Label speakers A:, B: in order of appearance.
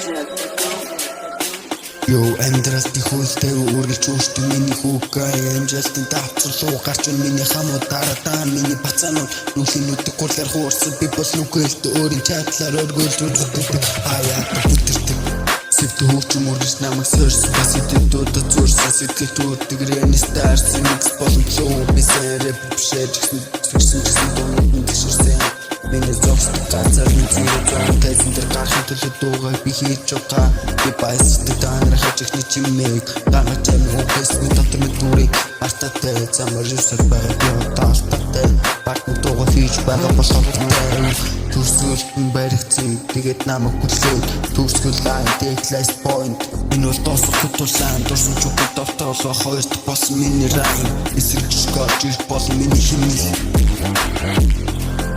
A: Yo, амьдралт их хөлтэй үргэлж өөртөө миний хүүгээ амжилтанд авцарлуу гарч миний хамуу дараатаа миний бацаанууд нүхлийн нүдэг гурлаар хуурсан би бол нүгэлт өөрийн чатлаар өргөөлж үздэг хаяат бүтэрдэг сэвтэ хөвчм үргэлж намайг сөрсөн бас идэвдүүдэд зүрсэн сэтгэл түйдгэрэн старсан микс боломжоо би сэрэп бишээжсэн фиксэн донод тэгшэрсэн миний зогсдог газар нь зэрэг тайзан дээр гарахын төлөө дуугаа би хийж байгаа би баясдаг танаар хажигны чимээг дагаж амин үхэсний дотор мэд дүрийг артатай замар юусад байгаа таалтатай батны дуугаа хийж байгаа болохгүй төрсгөлтөн баригцэн тэгээд намайг хүлээн төрсгөл лайн дэглэс point энэ бол тосох тулаан дурсан чухал довтоолоо хоёрт болсон миний райм эсрэг шкоч ирж бол миний химнэл